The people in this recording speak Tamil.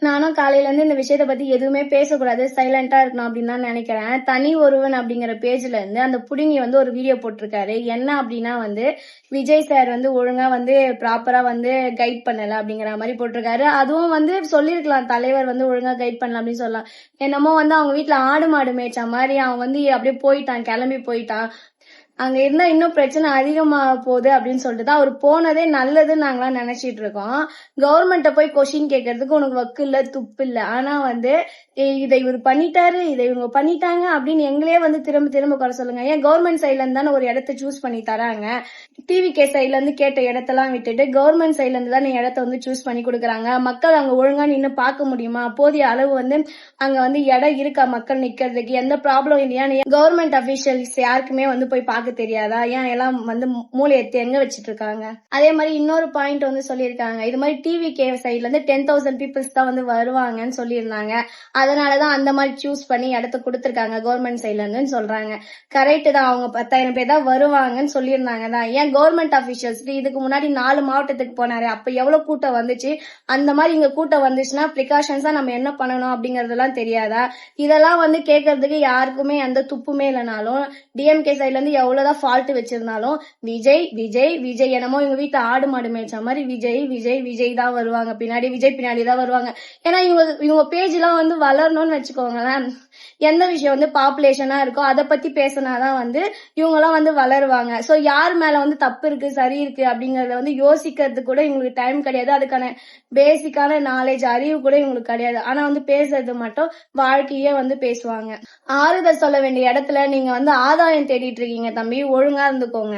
நானும் காலையில இருந்து இந்த விஷயத்த பத்தி எதுவுமே பேசக்கூடாது, சைலண்டா இருக்கணும் அப்படின்னு தான் நினைக்கிறேன். தனி ஒருவன் அப்படிங்கிற பேஜ்ல இருந்து அந்த புடுங்கி ஒரு வீடியோ போட்டிருக்காரு. என்ன அப்படின்னா விஜய் சார் ஒழுங்கா ப்ராப்பரா கைட் பண்ணல அப்படிங்கிற மாதிரி போட்டிருக்காரு. அதுவும் சொல்லிருக்கலாம், தலைவர் ஒழுங்கா கைட் பண்ணல அப்படின்னு சொல்லலாம். என்னமோ அவங்க வீட்டுல ஆடு மாடு மேய்ச்ச மாதிரி அவன் அப்படியே போயிட்டான், கிளம்பி போயிட்டான். அங்க இருந்தா இன்னும் பிரச்சனை அதிகமாக போகுது அப்படின்னு சொல்லிட்டு தான் அவர் போனதே நல்லதுன்னு நாங்களாம் நினைச்சிட்டு இருக்கோம். கவர்மெண்ட்ட போய் கொஸ்டின் கேட்கறதுக்கு உனக்கு வக்கு இல்ல, துப்பு இல்ல. ஆனா இதை இவர் பண்ணிட்டாரு, இதை இவங்க பண்ணிட்டாங்க அப்படின்னு எங்களே திரும்ப திரும்ப குறை சொல்லுங்க. ஏன் கவர்மெண்ட் சைட்ல இருந்து தானே ஒரு இடத்த சூஸ் பண்ணி தராங்க. டிவிகே சைட்ல இருந்து கேட்ட இடத்தெல்லாம் விட்டுட்டு கவர்மெண்ட் சைட்ல இருந்து தான் இடத்த சூஸ் பண்ணி கொடுக்குறாங்க. மக்கள் அங்க ஒழுங்கா நின்று பார்க்க முடியுமா, போதிய அளவு அங்க இடம் இருக்கா மக்கள் நிக்கிறதுக்கு, எந்த ப்ராப்ளம் இல்லையா, கவர்மெண்ட் அபிஷியல்ஸ் யாருக்குமே போய் பார்க்க தெரியாதா, ஏன் எல்லாம் மூளை எடுத்து எங்க வச்சிட்டு இருக்காங்க. அதே மாதிரி இன்னொரு பாயிண்ட் சொல்லியிருக்காங்க, இது மாதிரி டிவிகே சைட்ல இருந்து 10,000 பீப்புள்ஸ் தான் வருவாங்கன்னு சொல்லியிருந்தாங்க. அதனாலதான் அந்த மாதிரி சூஸ் பண்ணி இடத்த கொடுத்திருக்காங்க கவர்மெண்ட் சைட்ல இருந்து சொல்றாங்க. கரெக்ட் தான், அவங்க 10,000 பேர் தான் வருவாங்கன்னு சொல்லியிருந்தாங்க தான். ஏன் கவர்மெண்ட் அபிஷியல்ஸ் இதுக்கு முன்னாடி 4 மாவட்டத்துக்கு போனாரு, அப்ப எவ்வளவு கூட்டம் வந்துச்சு, அந்த மாதிரி இங்க கூட்டம் வந்துச்சுன்னா பிரிகாஷன்ஸா நம்ம என்ன பண்ணணும் அப்படிங்கறதெல்லாம் தெரியாதா. இதெல்லாம் கேட்கறதுக்கு யாருக்குமே எந்த துப்புமே இல்லைனாலும், டிஎம்கே சைட்ல இருந்து எவ்வளவுதான் ஃபால்ட் வச்சிருந்தாலும் விஜய் விஜய் விஜய் என்னமோ இவங்க வீட்டுல ஆடு மாடு மேய்ச்ச மாதிரி விஜய் விஜய் விஜய் தான் வருவாங்க, பின்னாடி விஜய் பின்னாடி தான் வருவாங்க. ஏன்னா இவங்க பேஜ் எல்லாம் வளரணும்னு வச்சுக்கோங்களேன். எந்த விஷயம் பாப்புலேஷனா இருக்கோ அதை பத்தி பேசினாதான் இவங்க எல்லாம் வளருவாங்க. சோ யார் மேல தப்பு இருக்கு சரி இருக்கு அப்படிங்கறத யோசிக்கிறதுக்கு கூட இவங்களுக்கு டைம் கிடையாது. அதுக்கான பேசிக்கான நாலேஜ் அறிவு கூட இவங்களுக்கு கிடையாது. ஆனா பேசுறது மட்டும் வாழ்க்கையே பேசுவாங்க. ஆறுதல் சொல்ல வேண்டிய இடத்துல நீங்க ஆதாயம் தேடிட்டு இருக்கீங்க தம்பி, ஒழுங்கா இருந்துக்கோங்க.